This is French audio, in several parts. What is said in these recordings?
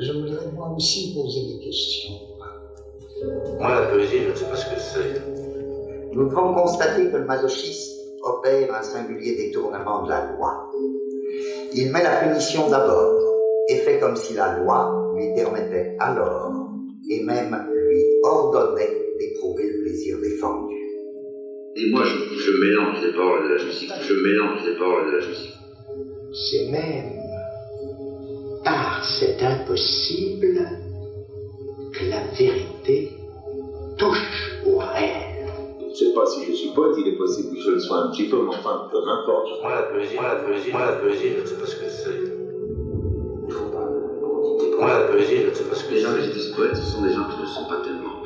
Je voudrais moi aussi poser des questions. Moi, la poésie, je ne sais pas ce que c'est. Nous devons constater que le masochisme opère un singulier détournement de la loi. Il met la punition d'abord et fait comme si la loi lui permettait alors et même lui ordonnait d'éprouver le plaisir défendu. Et moi, je mélange les paroles de la musique. Je mélange les paroles de la musique. C'est même par cet impossible que la vérité touche au réel. Je ne sais pas si je suis poète, il est possible que je le sois un petit peu, mais enfin, peu m'importe. Moi, la poésie, je ne sais pas ce que c'est. Moi, la poésie, je ne sais pas ce que c'est. Les gens qui se disent poètes, ce sont des gens qui ne sont pas tellement.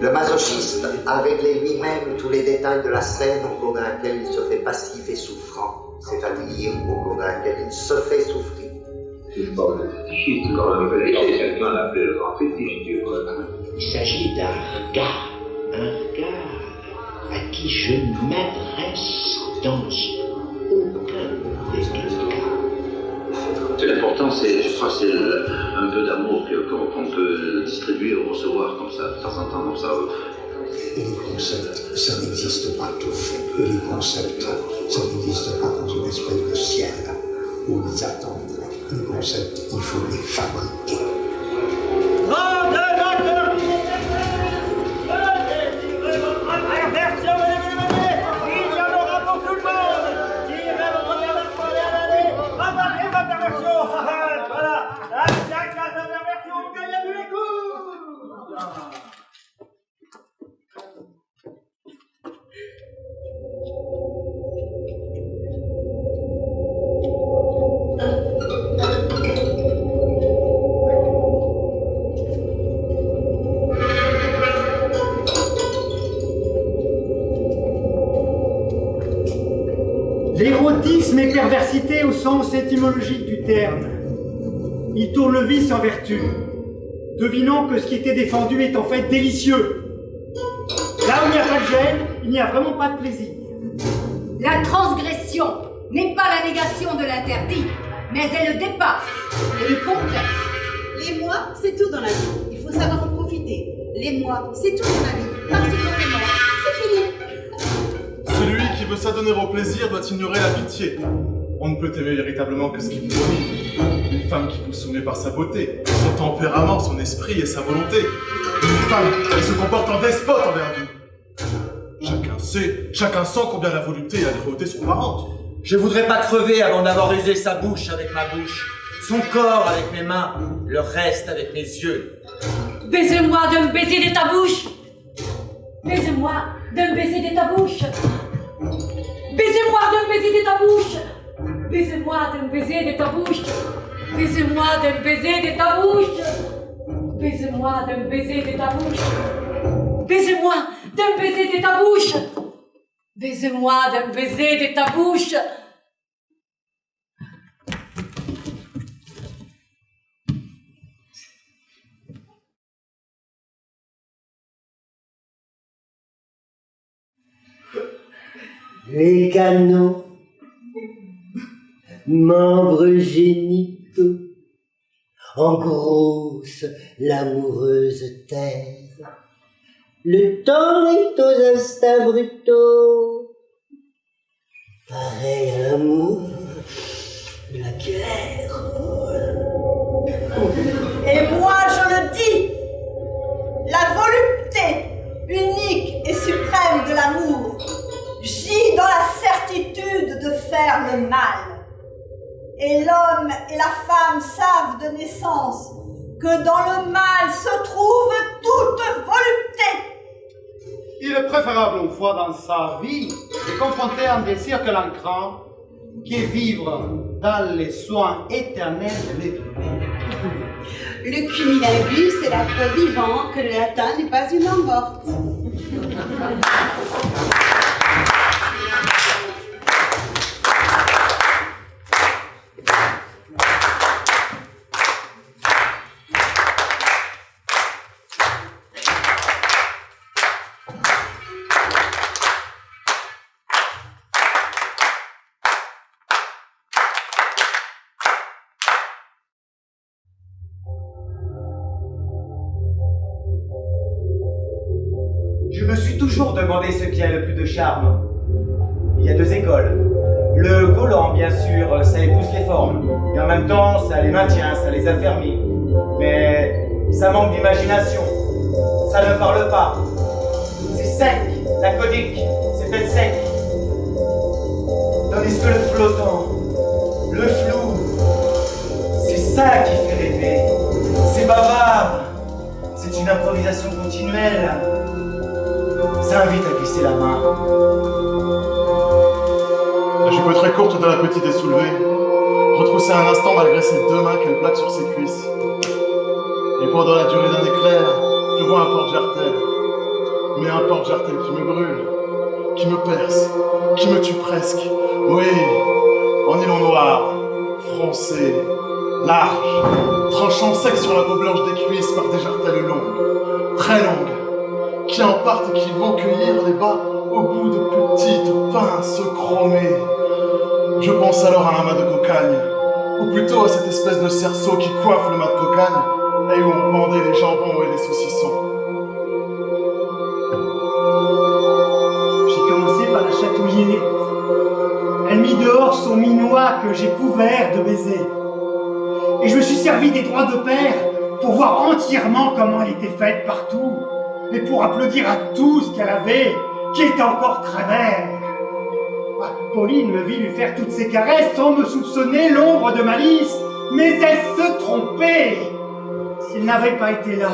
Le masochiste a réglé lui-même tous les détails de la scène au cours de laquelle il se fait passif et souffrant, c'est-à-dire au cours de laquelle il se fait souffrir. C'est une forme de fétichisme, quand même. Quelqu'un l'a appelé le grand fétiche, tu vois. Il s'agit d'un regard à qui je ne m'adresse dans aucun des deux cas. L'important, je crois, c'est un peu d'amour qu'on peut distribuer ou recevoir comme ça, de temps en temps, comme ça. Et les concepts, ça n'existe pas tout fait. Et les concepts, ça n'existe pas dans une espèce de ciel où ils attendent. Les concepts, il faut les fabriquer. L'érotisme est perversité au sens étymologique du terme. Il tourne le vice en vertu, devinant que ce qui était défendu est en fait délicieux. Là où il n'y a pas de gêne, il n'y a vraiment pas de plaisir. La transgression n'est pas la négation de l'interdit, mais elle le dépasse et le complète. Les mois, c'est tout dans la vie. Il faut savoir en profiter. Les mois, c'est tout dans la vie. Parce que quand t'es mort, c'est fini. Celui qui veut s'adonner au plaisir doit ignorer la pitié. On ne peut aimer véritablement que ce qui vous domine. Une femme qui vous soumet par sa beauté, son tempérament, son esprit et sa volonté. Une femme qui se comporte en despote envers vous. Chacun sent combien la volupté et la cruauté sont parentes. Je voudrais pas crever avant d'avoir usé sa bouche avec ma bouche, son corps avec mes mains, le reste avec mes yeux. Baisez-moi de me baiser de ta bouche. Baisez-moi de me baiser de ta bouche. Baisez-moi de me baiser de ta bouche. Baisez-moi de me baiser de ta bouche. Baisez-moi de me baiser de ta bouche. Baisez-moi de me baiser de ta bouche. Baisez-moi de me baiser de ta bouche. Baisez-moi de me baiser de ta bouche. Les canaux, membres génitaux, engrossent l'amoureuse terre. Le temps est aux instincts brutaux, pareil à l'amour, la guerre. Et moi, je le dis, la volupté unique et suprême de l'amour gît dans la certitude de faire le mal. Et l'homme et la femme savent de naissance que dans le mal se trouve toute volupté. Il est préférable une fois dans sa vie de confronter un désir que l'encran, qui est vivre dans les soins éternels de l'être humain. Le cumulabus est la preuve vivante que le latin n'est pas une langue morte. toujours demandé ce qui a le plus de charme. Il y a 2 écoles. Le collant, bien sûr, ça épouse les formes. Et en même temps, ça les maintient, ça les affermit. Mais ça manque d'imagination. Ça ne parle pas. C'est sec, laconique, c'est peut-être sec. Tandis que le flottant, le flou, c'est ça qui fait rêver. C'est bavard. C'est une improvisation continuelle. Ça invite à glisser la main. La jupe très courte de la petite est soulevée, retroussée un instant malgré ses 2 mains qu'elle plaque sur ses cuisses. Et pendant la durée d'un éclair, je vois un porte-jartel. Mais un porte-jartel qui me brûle, qui me perce, qui me tue presque. Oui, en nylon noir, froncé, large, tranchant sec sur la peau blanche des cuisses par des jartelles longues, très longues, qui en partent et qui vont cueillir les bas au bout de petites pinces chromées. Je pense alors à un mât de cocagne, ou plutôt à cette espèce de cerceau qui coiffe le mât de cocagne et où on pendait les jambons et les saucissons. J'ai commencé par la chatouiller. Elle mit dehors son minois que j'ai couvert de baisers. Et je me suis servi des droits de père pour voir entièrement comment elle était faite partout, et pour applaudir à tout ce qu'elle avait, qui était encore très vert. Pauline me vit lui faire toutes ces caresses sans me soupçonner l'ombre de malice, mais elle se trompait. S'il n'avait pas été là,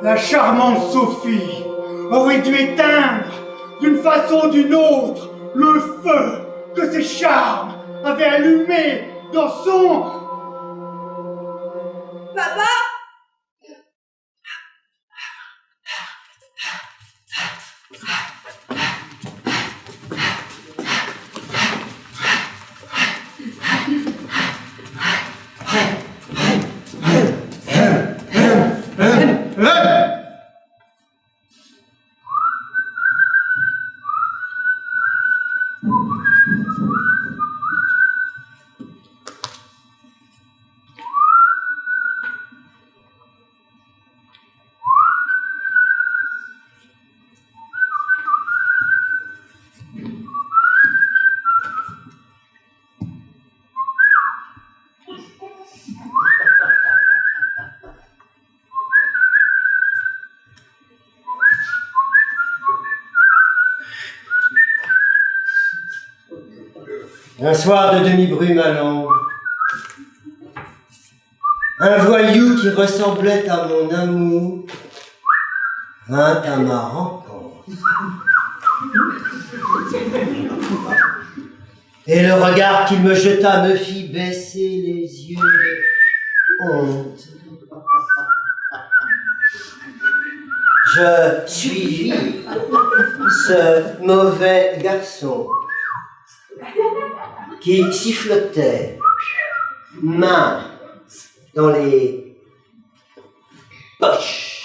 la charmante Sophie aurait dû éteindre, d'une façon ou d'une autre, le feu que ses charmes avaient allumé dans son... Papa? Un soir de demi-brume à l'ombre, un voyou qui ressemblait à mon amour vint à ma rencontre. Et le regard qu'il me jeta me fit baisser les yeux de honte. Je suivis ce mauvais garçon qui sifflotait, main dans les poches.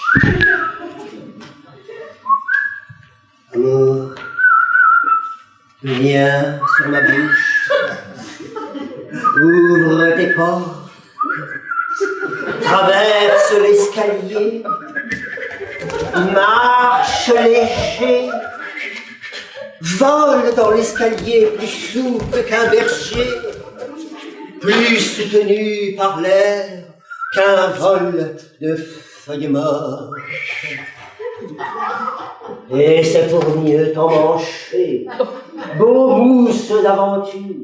Amour, viens sur ma bouche, ouvre tes portes, traverse l'escalier, marche léger, vole dans l'escalier plus souple qu'un berger, plus soutenu par l'air qu'un vol de feuilles mortes. Et c'est pour mieux t'emmancher, beau mousse d'aventure,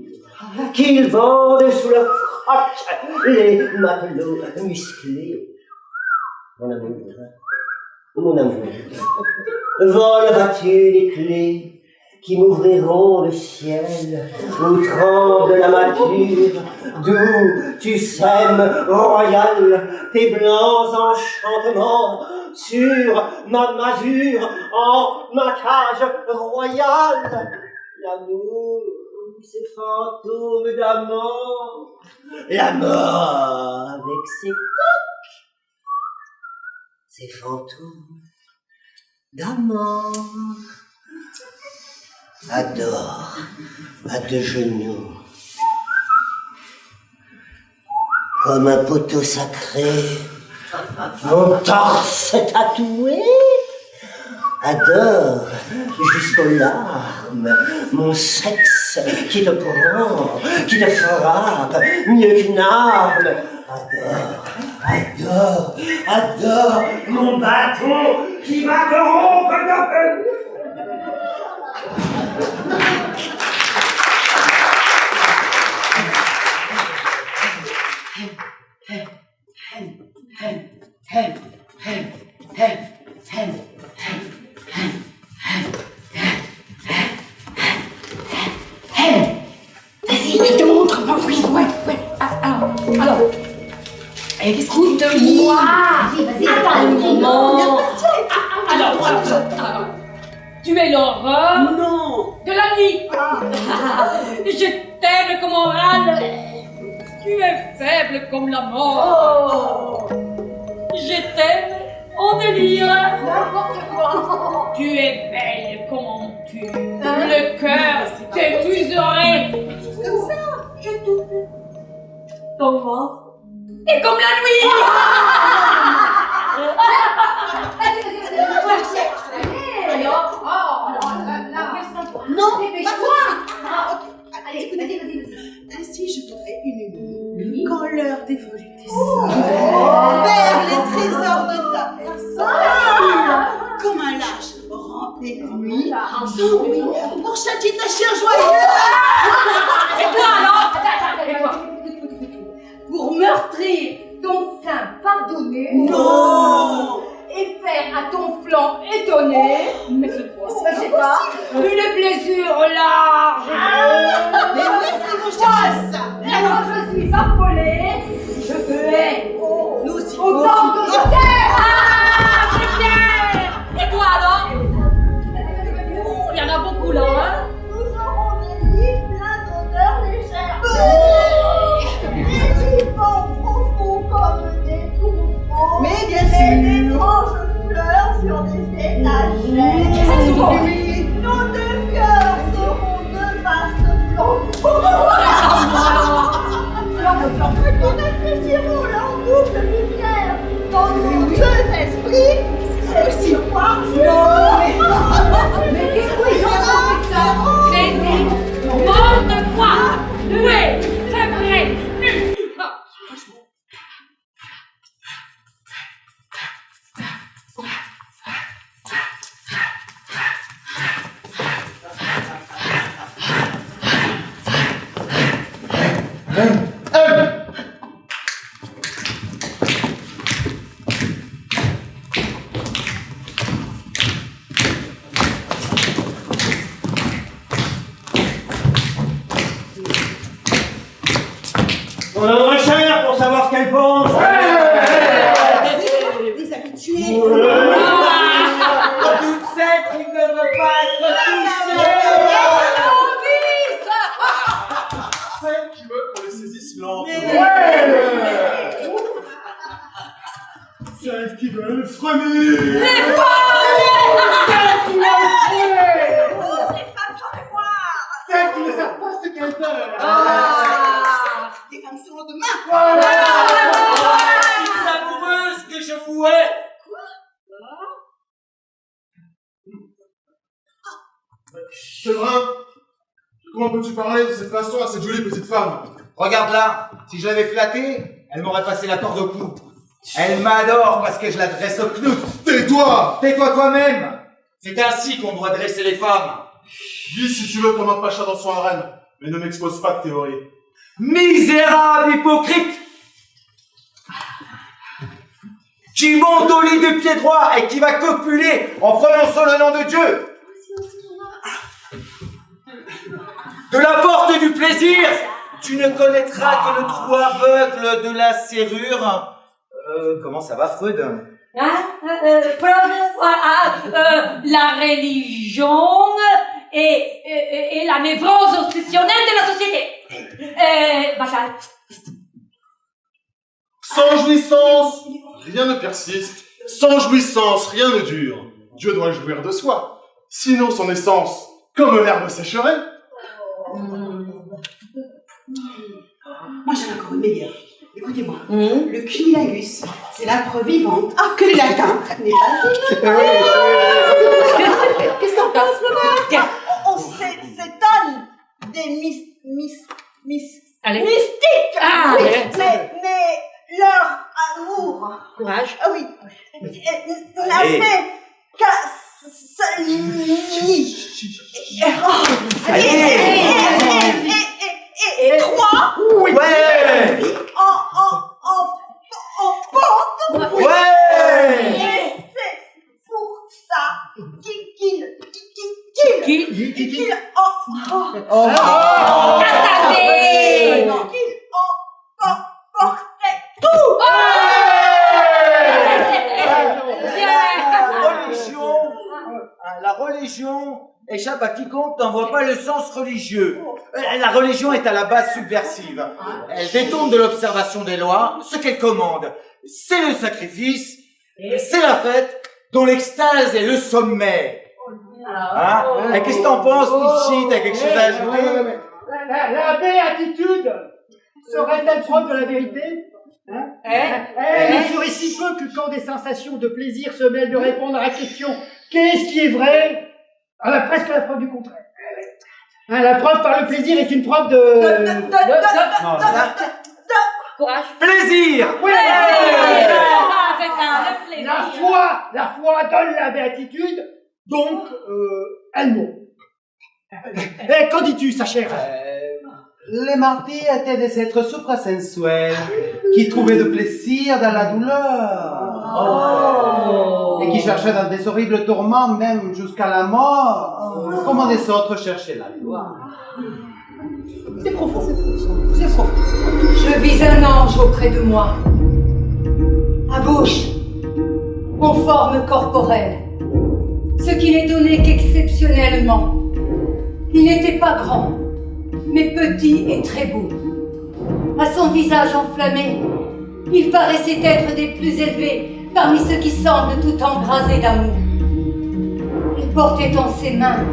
qu'ils vendent sous leur croche les matelots musclés. Mon amour, voles-tu les clés qui m'ouvriront le ciel, où tremble la mature, d'où tu sèmes, royal, tes blancs enchantements, sur ma masure, en ma cage royale. L'amour, ces fantômes d'amant, la mort avec ses coques, ces fantômes d'amant. Adore, à 2 genoux, comme un poteau sacré, mon torse tatoué, adore jusqu'aux larmes mon sexe qui te prend, qui te frappe mieux qu'une arme. Adore mon bâton qui va te rompre ta peine. Vas-y, je te montre. Oui, ouais. Alors. Écoute-moi. Attends un moment. Alors. Tu es l'horreur de la nuit. Je t'aime comme un râle. Tu es faible comme la mort. Je t'aime en délire. N'importe quoi. Tu es belle comme un tue. Le cœur t'épuiserait. Comme ça, je tout fais. Comment? Et comme la nuit. Non, dépêche-toi. Allez, vas-y. Ainsi, je voudrais une nuit, quand l'heure des voluptés sonne, vers les trésors de ta personne, comme un lâche rempli de nuit, sans nuit, pour châtier ta chair joyeuse. Et toi alors? Pour meurtrir ton sein pardonné. Non. Et faire à ton flanc étonné. Mais cette fois, je sais pas. Une blessure large. Mais où est-ce qu'ils vont chercher ça? Et quand je suis affolée, je te hais. Nous aussi. Autant que je t'aime. C'est clair. Et toi alors? Il y en a beaucoup là, hein? Nous aurons des lits pleins d'odeurs légères. Des vivants profonds comme des troupeaux. Mais bien sûr. Et d'étranges fleurs sur des étagères. Nos deux cœurs seront de vastes flambeaux. Nous réfléchirons leur double lumière dans nos deux esprits. C'est aussi par Mais qu'est-ce que ça? C'est n'importe quoi. Oui, c'est vrai. On donnerait cher pour savoir ce qu'elle pense. des habitués. Toutes celles qui ne veulent pas être touchées. Celle qui veut qu'on les saisisse lentement. Celle qui veut le frémir. Les femmes! Celle qui veut le tuer. Les femmes sans mémoire. Celle qui ne savent pas ce qu'elles veulent. Des femmes sans lendemain. Petite amoureuse que je fouais. Séverin, comment peux-tu parler de cette façon à cette jolie petite femme? Regarde-la, si je l'avais flattée, elle m'aurait passé la corde au cou. Elle m'adore parce que je la dresse au knout. Tais-toi! Tais-toi toi-même. C'est ainsi qu'on doit dresser les femmes. Dis si tu veux comme un pacha dans son harem, mais ne m'expose pas de théorie. Misérable hypocrite qui monte au lit de pied droit et qui va copuler en prononçant le nom de Dieu. De la porte du plaisir, tu ne connaîtras que le trou aveugle de la serrure. Comment ça va, Freud? La religion et la névrose obsessionnelle de la société. Bachal. Sans jouissance, rien ne persiste. Sans jouissance, rien ne dure. Dieu doit jouir de soi. Sinon son essence, comme l'herbe sécherait. Moi j'en ai encore une meilleure. Écoutez-moi, le cunilingus, c'est la preuve vivante que le latin n'est pas Qu'est-ce que t'en penses, maman? On s'étonne des Allez. mystiques. Ah, oui, ouais. mais leur amour. Courage. Ah oui. N'a fait qu'à et trois. Ouais. En pente. Ouais. Et c'est pour ça qu'il emportait tout. La religion échappe à quiconque n'envoie pas le sens religieux. La religion est à la base subversive. Elle détourne de l'observation des lois ce qu'elle commande. C'est le sacrifice, c'est la fête, dont l'extase est le sommet. Hein? Qu'est-ce que t'en penses, Nietzsche? T'as quelque chose à ajouter? La béatitude serait-elle preuve de la vérité? Elle ne ferait si peu que quand des sensations de plaisir se mêlent de répondre à la question « Qu'est-ce qui est vrai ?» Elle a presque la preuve du contraire. La preuve par le plaisir est une preuve de... Courage. Plaisir. Oui. C'est ça, le plaisir. La foi donne la béatitude, donc elle ment. Qu'en dis-tu, sa chère? Les martyrs étaient des êtres suprasensuels qui trouvaient de plaisir dans la douleur et qui cherchaient dans des horribles tourments, même jusqu'à la mort, comme des autres cherchaient la gloire. C'est profond, c'est profond. Je vis un ange auprès de moi. À bouche, en forme corporelle, ce qui n'est donné qu'exceptionnellement. Il n'était pas grand, mais petit et très beau. À son visage enflammé, il paraissait être des plus élevés parmi ceux qui semblent tout embrasés d'amour. Il portait en ses mains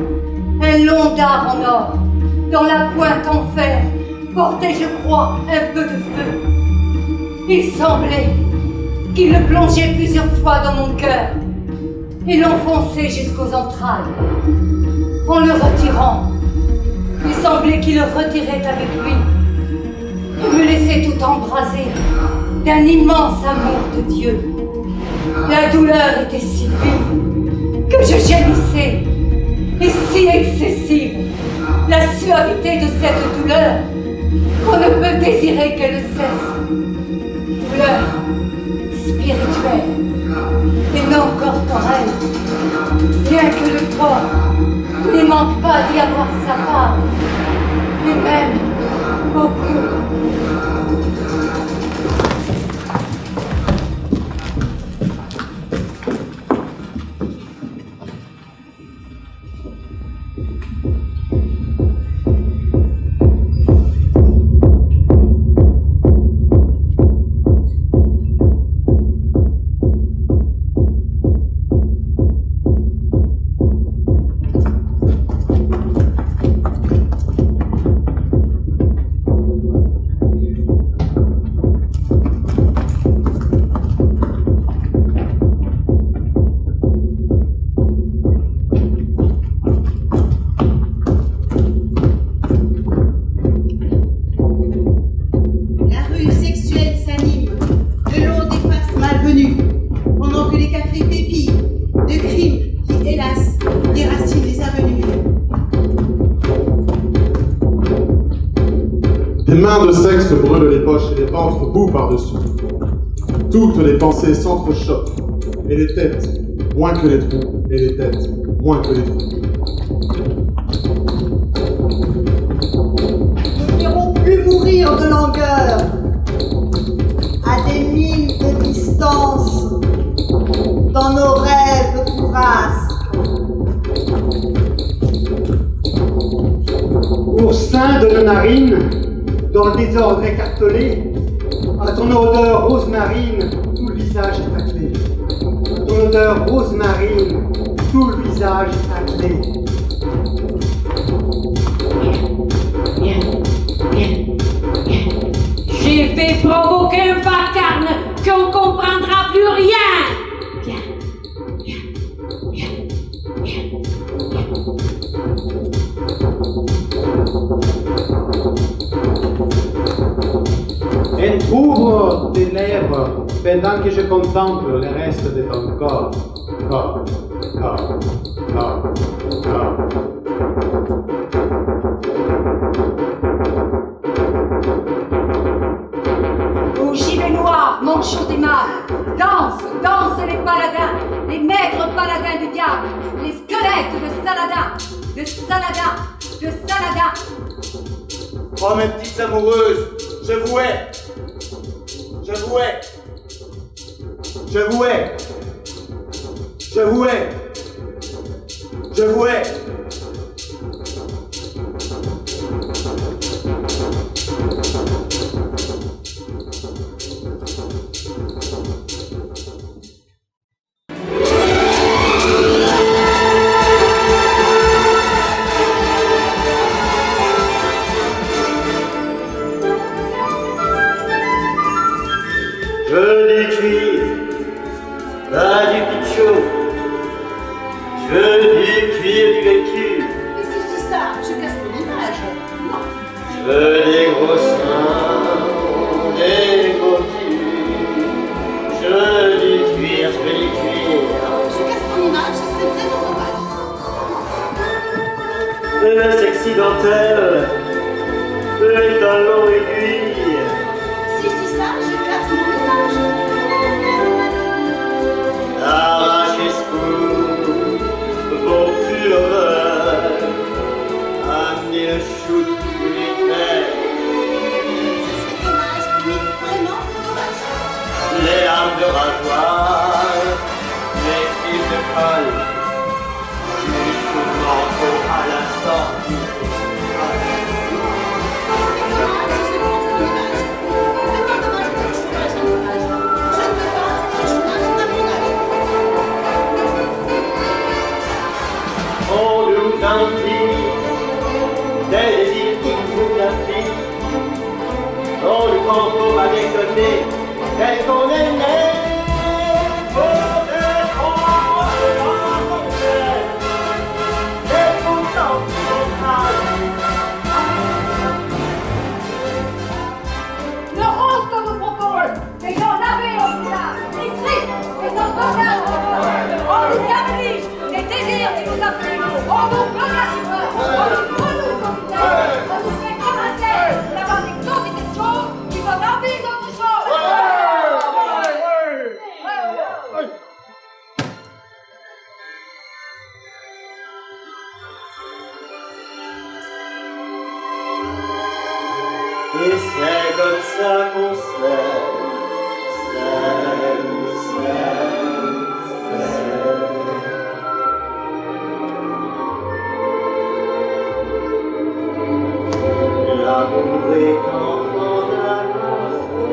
un long dard en or, dans la pointe en fer portait, je crois, un peu de feu. Il semblait qu'il le plongeait plusieurs fois dans mon cœur et l'enfonçait jusqu'aux entrailles. En le retirant, il semblait qu'il le retirait avec lui et me laissait tout embrasé d'un immense amour de Dieu. La douleur était si vive que je gémissais, et si excessive la suavité de cette douleur qu'on ne peut désirer qu'elle cesse. Douleur spirituelle et non corporelle, bien que le corps ne manque pas d'y avoir sa part, mais même beaucoup. De sexe brûlent les poches et les ventres bout par-dessous. Toutes les pensées s'entrechoquent, et les têtes, moins que les trous, et les têtes, moins que les trous. Nous n'irons plus mourir de langueur, à des milles de distance, dans nos rêves bourrasques. Au sein de nos narines, dans le désordre écartelé, à ton odeur rose-marine, tout le visage est attelé. À ton odeur rose-marine, tout le visage est attelé. Je vais provoquer aucun vacarme, qu'on comprendra plus rien. Viens, viens, viens, viens, viens. Entr'ouvre tes lèvres pendant que je contemple le reste de ton corps. Corps, corps, corps, corps. Ô gilet noir, manchot des mâles, danse, danse les paladins, les maigres paladins du diable, les squelettes de Saladin, de Saladin, de Saladin. Oh mes petites amoureuses, je vous hais. Je vous hais. Je vous hais. Je vous hais. Je vous hais. Et c'est comme ça qu'on s'aime. L'amour est enfant de la consommation.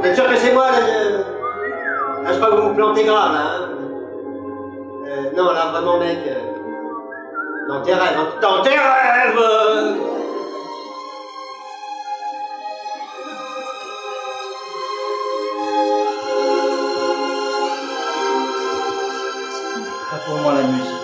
Vous êtes sûr que c'est moi, là? Là, je crois que vous vous plantez grave, là, hein? Non, là, vraiment, mec... Dans tes rêves, hein? Dans tes rêves! Pas pour moi, la musique.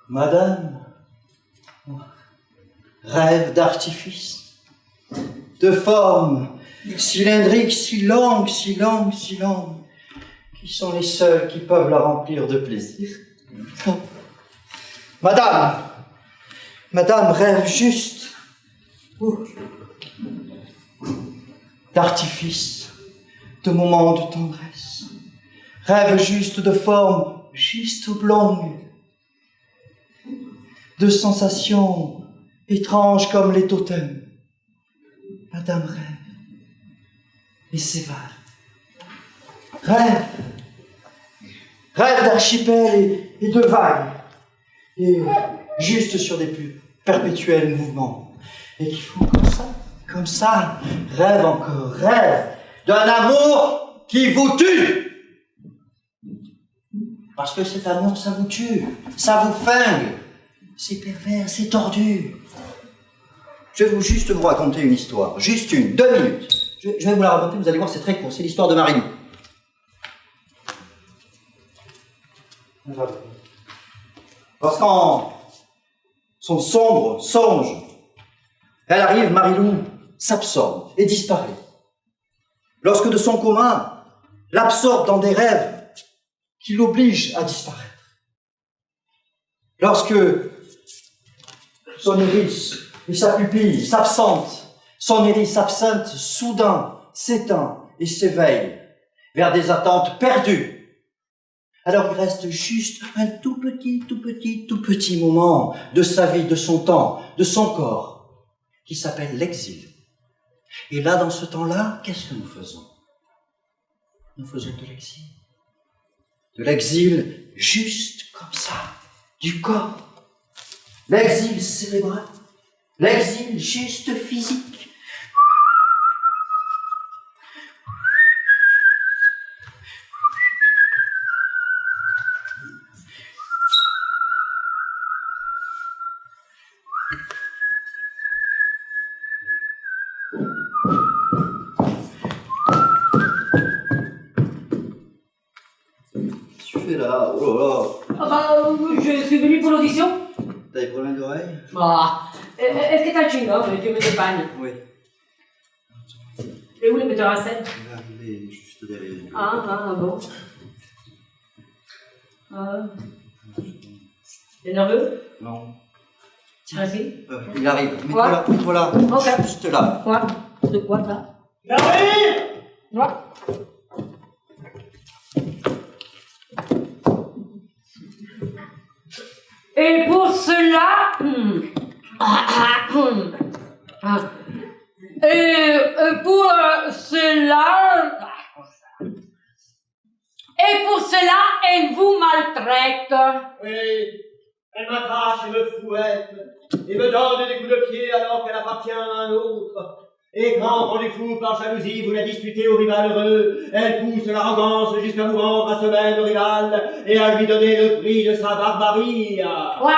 Madame, rêve d'artifice, de forme cylindrique, si longue, si longue, si longue, qui sont les seuls qui peuvent la remplir de plaisir. Madame, rêve juste d'artifice, de moments de tendresse, rêve juste de forme juste oblongue, de sensations étranges comme les totems. Madame rêve et s'évade. Rêve d'archipels et de vagues, et juste sur des perpétuels mouvements, et qui font comme ça, rêve encore, rêve d'un amour qui vous tue. Parce que cet amour, ça vous tue, ça vous flingue. C'est pervers, c'est tordu. Je vais juste vous raconter une histoire, juste 2 minutes. Je vais vous la raconter, vous allez voir, c'est très court, c'est l'histoire de Marilou. Lorsqu'en son sombre songe, elle arrive, Marilou s'absorbe et disparaît. Lorsque de son coma, l'absorbe dans des rêves qui l'obligent à disparaître. Lorsque son iris et sa pupille s'absentent, son iris absente soudain s'éteint et s'éveille vers des attentes perdues. Alors il reste juste un tout petit moment de sa vie, de son temps, de son corps, qui s'appelle l'exil. Et là, dans ce temps-là, qu'est-ce que nous faisons? Nous faisons de l'exil. De l'exil juste comme ça, du corps. L'exil cérébral, l'exil juste physique. Tu fais là, oh là là. Ah bah, je suis venue pour l'audition. T'as des problèmes d'oreille? Ah, est-ce que t'as un chewing-gum? Tu me dépannes. Oui. Et où le metteur en scène? Là, il est juste derrière. Ah, bon. T'es nerveux? Non. Merci. Il arrive. Mets-toi là. Ok. Juste là. Quoi? De quoi, ça? Il arrive! Ouais. Et pour cela, elle vous maltraite. Oui, elle m'attache et me fouette, et me donne des coups de pied alors qu'elle appartient à un autre. Et quand, rendue fou par jalousie, vous la disputez au rival heureux, elle pousse l'arrogance jusqu'à vous rendre à ce même rival et à lui donner le prix de sa barbarie. Ouais.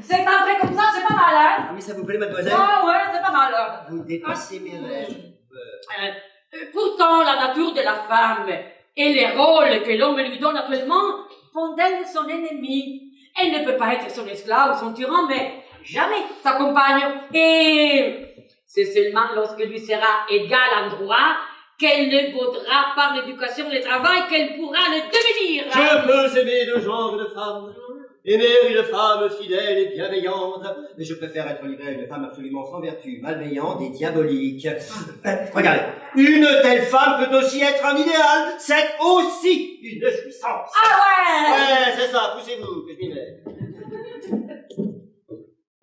C'est entré comme ça, c'est pas mal, hein? Ah oui, ça vous plaît, mademoiselle? Ah ouais, c'est pas mal, hein? Vous dépassez mes rêves. Pourtant, la nature de la femme et les rôles que l'homme lui donne actuellement font d'elle son ennemi. Elle ne peut pas être son esclave ou son tyran, mais jamais sa compagne. Et c'est seulement lorsque lui sera égal en droit qu'elle ne vaudra par l'éducation et le travail qu'elle pourra le devenir. Je peux aimer 2 genres de femmes. Aimer une femme fidèle et bienveillante, mais je préfère être livré à une femme absolument sans vertu, malveillante et diabolique. Regardez, une telle femme peut aussi être un idéal, c'est aussi une jouissance. Ah ouais! Ouais, c'est ça, poussez-vous, que je m'y mets.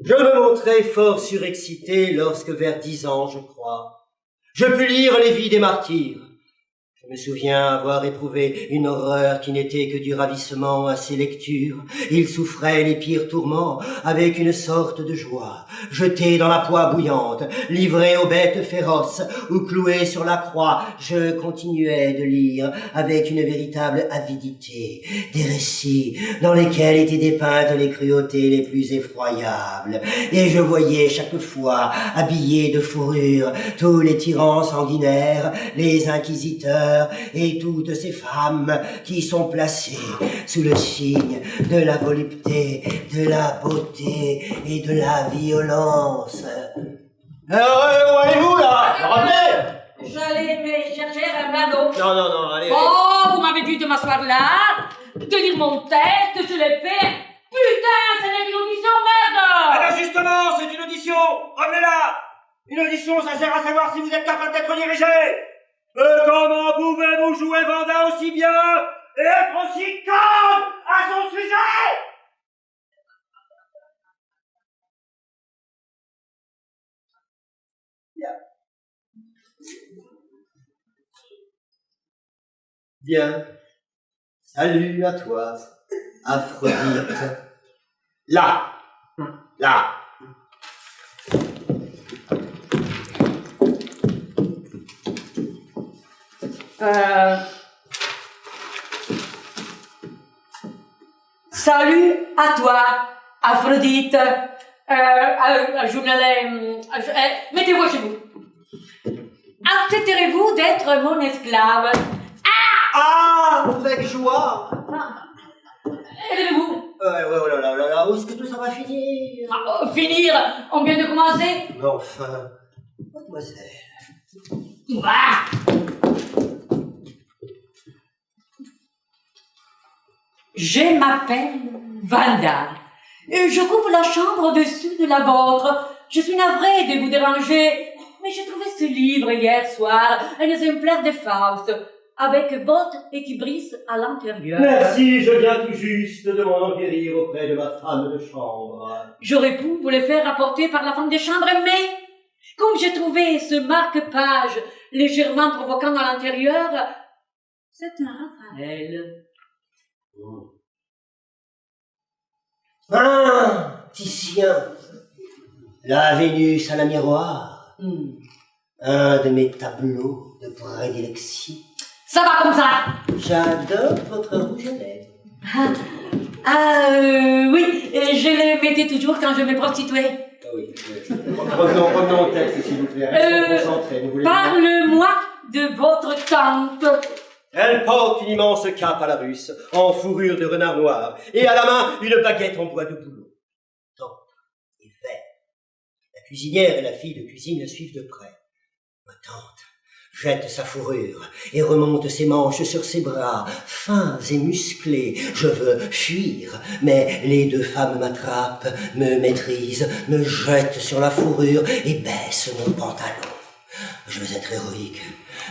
Je me montrai fort surexcité lorsque, vers 10 ans, je crois, je pus lire les vies des martyrs. Je me souviens avoir éprouvé une horreur qui n'était que du ravissement à ces lectures. Ils souffraient les pires tourments avec une sorte de joie. Jetés dans la poix bouillante, livrés aux bêtes féroces ou cloués sur la croix, je continuais de lire avec une véritable avidité des récits dans lesquels étaient dépeintes les cruautés les plus effroyables. Et je voyais chaque fois, habillés de fourrure, tous les tyrans sanguinaires, les inquisiteurs, et toutes ces femmes qui sont placées sous le signe de la volupté, de la beauté et de la violence. Alors, où allez-vous là? Revenez! J'allais me chercher un radeau. Non, allez. Oh, vous m'avez dit de m'asseoir là, de lire mon texte, je l'ai fait. Putain, ce n'est qu'une audition, merde! Eh bien justement, c'est une audition. Revenez là. Une audition, ça sert à savoir si vous êtes capable d'être dirigé. Comment pouvez-vous jouer Vanda aussi bien et être aussi calme à son sujet? Bien. Salut à toi, Aphrodite. Là. Salut à toi, Aphrodite. Mettez-vous chez vous. Accepterez-vous d'être mon esclave? Avec joie. Élevez-vous. Oh là, où est-ce que tout ça va finir? Finir? On vient de commencer. Mais enfin, mademoiselle. Je m'appelle Vanda. Je coupe la chambre au-dessus de la vôtre. Je suis navrée de vous déranger, mais j'ai trouvé ce livre hier soir, un exemplaire de Faust, avec votre équilibriste à l'intérieur. Merci, je viens tout juste de m'en enquérir auprès de ma femme de chambre. J'aurais pu vous le faire apporter par la femme de chambre, mais comme j'ai trouvé ce marque-page légèrement provoquant à l'intérieur, c'est un Raphaël. Titien, la Vénus à la miroir, un de mes tableaux de prédilection. Ça va comme ça. J'adore votre rouge à lèvres. Oui, je le mettais toujours quand je me prostituais. Oui. Revenons au texte, s'il vous plaît. Concentrez. Parle-moi de votre tante. Elle porte une immense cape à la russe, en fourrure de renard noir, et à la main, une baguette en bois de bouleau. Tendre et vert. La cuisinière et la fille de cuisine le suivent de près. Ma tante jette sa fourrure et remonte ses manches sur ses bras, fins et musclés. Je veux fuir, mais les deux femmes m'attrapent, me maîtrisent, me jettent sur la fourrure et baissent mon pantalon. Je veux être héroïque,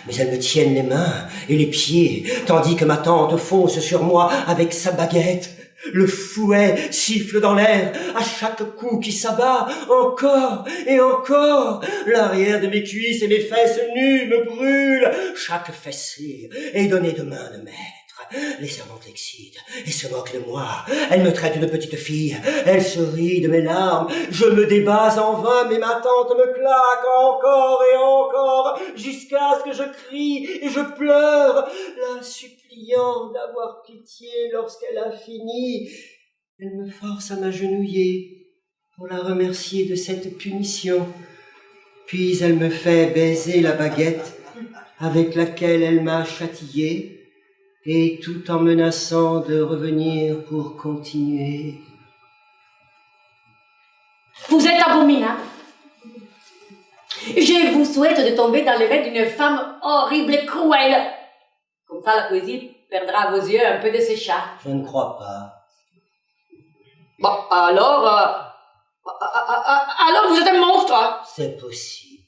mais elles me tiennent les mains et les pieds, tandis que ma tante fonce sur moi avec sa baguette. Le fouet siffle dans l'air à chaque coup qui s'abat, encore et encore. L'arrière de mes cuisses et mes fesses nues me brûlent. Chaque fessée est donnée de main de maître. Les servantes l'excitent et se moquent de moi. Elles me traitent de petite fille. Elles se rient de mes larmes. Je me débats en vain, mais ma tante me claque encore et encore, jusqu'à ce que je crie et je pleure, la suppliant d'avoir pitié lorsqu'elle a fini. Elle me force à m'agenouiller pour la remercier de cette punition. Puis elle me fait baiser la baguette avec laquelle elle m'a châtié, et tout en menaçant de revenir pour continuer. Vous êtes abominable. Je vous souhaite de tomber dans les mains d'une femme horrible et cruelle. Comme ça, la poésie perdra à vos yeux un peu de ses charmes. Je ne crois pas. Bon, alors vous êtes un monstre. C'est possible.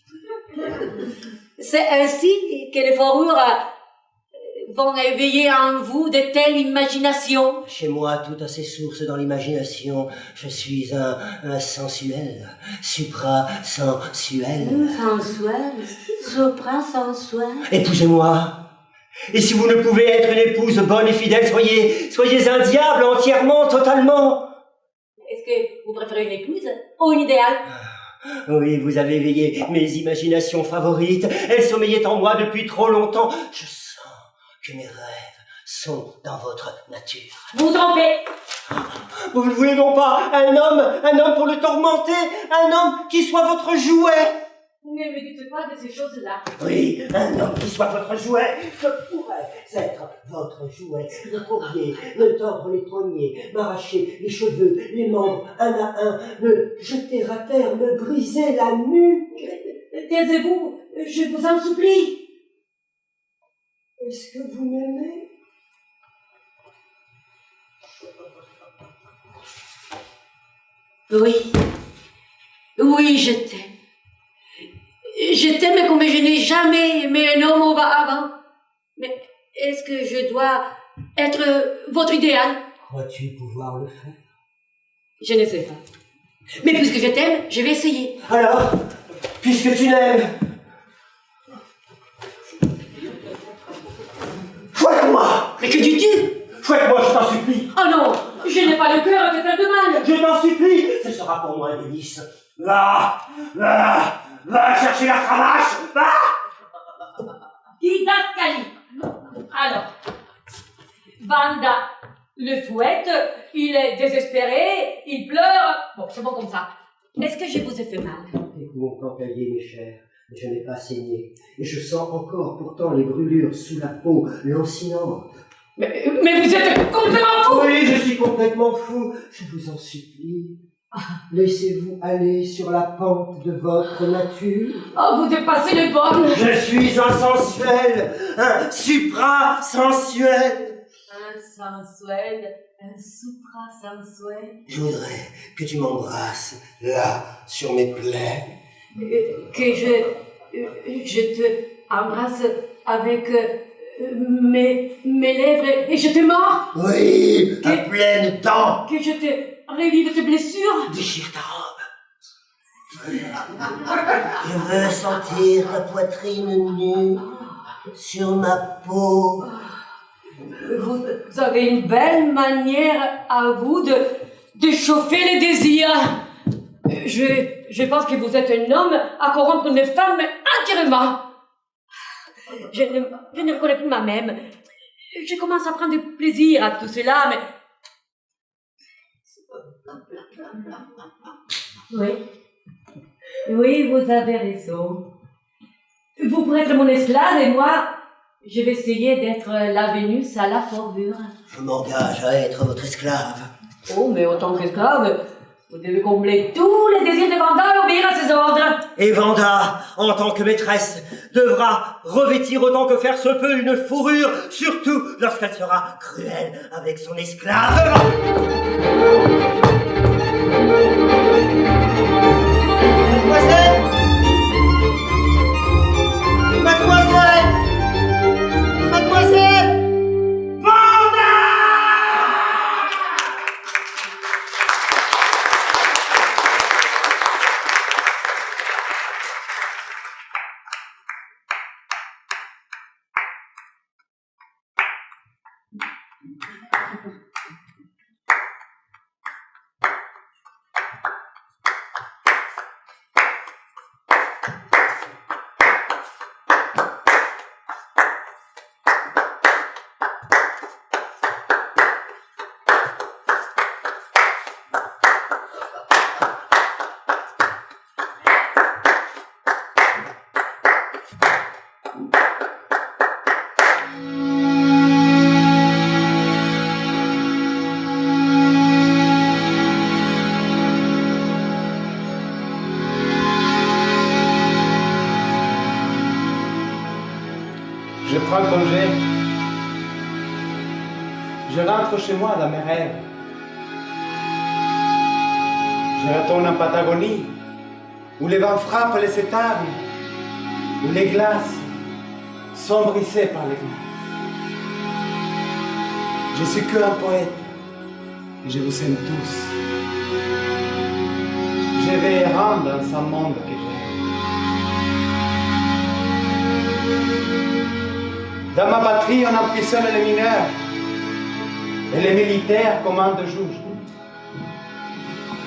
C'est ainsi que les fourrures vont éveiller en vous de telles imaginations? Chez moi, tout a ses sources dans l'imagination. Je suis un sensuel, supra-sensuel. Sensuel, supra-sensuel. Épousez-moi. Et si vous ne pouvez être une épouse bonne et fidèle, soyez un diable entièrement, totalement. Est-ce que vous préférez une épouse ou une idéale? Oui, vous avez éveillé mes imaginations favorites. Elles sommeillaient en moi depuis trop longtemps. Je sens que mes rêves sont dans votre nature. Vous vous trompez. Vous ne voulez donc pas un homme pour le tourmenter, un homme qui soit votre jouet? Ne me dites pas de ces choses-là. Oui, un homme qui soit votre jouet. Je pourrais être votre jouet. Vous pourriez me tordre les poignets, m'arracher les cheveux, les membres, un à un, me jeter à terre, me briser la nuque. Taisez-vous, je vous en supplie. Est-ce que vous m'aimez? Oui. Oui, je t'aime. Je t'aime comme je n'ai jamais aimé un homme auparavant. Mais est-ce que je dois être votre idéal? Crois-tu pouvoir le faire? Je ne sais pas. Mais puisque je t'aime, je vais essayer. Alors, puisque tu l'aimes, fouette-moi! Mais que dis-tu? Fouette-moi, je t'en supplie! Oh non, je n'ai pas le cœur à te faire de mal. Je t'en supplie! Ce sera pour moi un délice. Va chercher la cravache! Va! Didascalie. Alors, Vanda le fouette, il est désespéré, il pleure. Bon, c'est bon comme ça. Est-ce que je vous ai fait mal? Écoute, cahier, mes chers, je n'ai pas saigné. Et je sens encore pourtant les brûlures sous la peau lancinantes. Mais vous êtes complètement fou! Oui, je suis complètement fou. Je vous en supplie. Laissez-vous aller sur la pente de votre nature. Oh, vous dépassez les bornes. Je suis un sensuel, un supra-sensuel. Un sensuel, un supra-sensuel. Je voudrais que tu m'embrasses, là, sur mes plaies. Que je te embrasse avec mes lèvres et je te mords. Oui, à pleines dents. Que je te revive tes blessures. Déchire ta robe. Je veux sentir ta poitrine nue sur ma peau. Vous avez une belle manière à vous de chauffer les désirs. Je pense que vous êtes un homme à corrompre une femme entièrement. Je ne reconnais plus moi-même. Je commence à prendre du plaisir à tout cela, mais... Oui, vous avez raison. Vous pourrez être mon esclave et moi, je vais essayer d'être la Vénus à la fourrure. Je m'engage à être votre esclave. Oh, mais en tant qu'esclave, vous devez combler tous les désirs de Vanda et obéir à ses ordres. Et Vanda, en tant que maîtresse, devra revêtir autant que faire se peut une fourrure, surtout lorsqu'elle sera cruelle avec son esclave. Mademoiselle! Mademoiselle! Mademoiselle! Vanda! Je prends congé. Je rentre chez moi dans mes rêves. Je retourne en Patagonie, où les vents frappent les étables, où les glaces sont brisées par les glaces. Je suis qu'un poète. Et je vous aime tous. Je vais errant dans ce monde que j'aime. Dans ma patrie, on emprisonne les mineurs. Et les militaires commandent juges.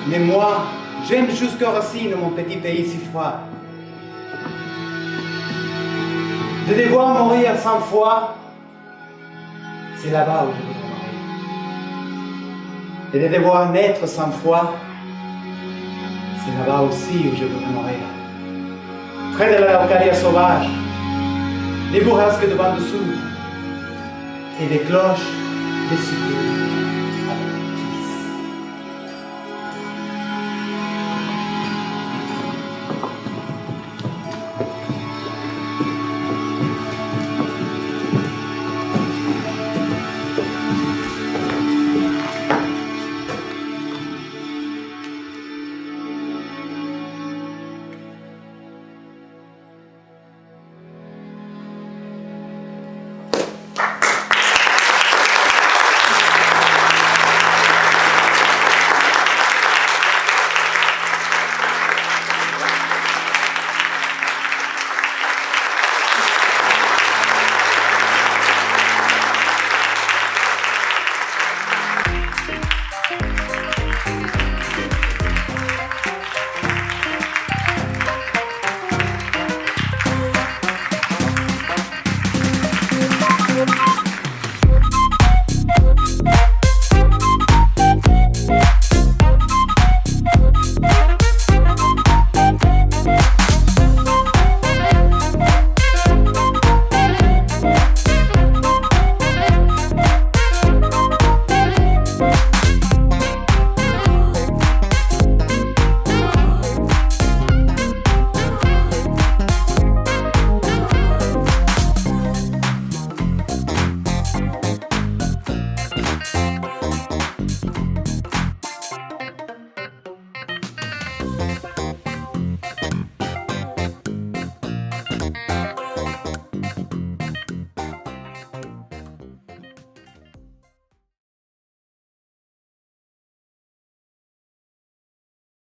Mais moi, j'aime jusqu'aux racines mon petit pays si froid. De devoir mourir 100 fois, c'est là-bas où je voudrais mourir. Et de devoir naître 100 fois, c'est là-bas aussi où je voudrais mourir. Près de la Arcadia sauvage, des bourrasques de vent dessous et des cloches des cyclones.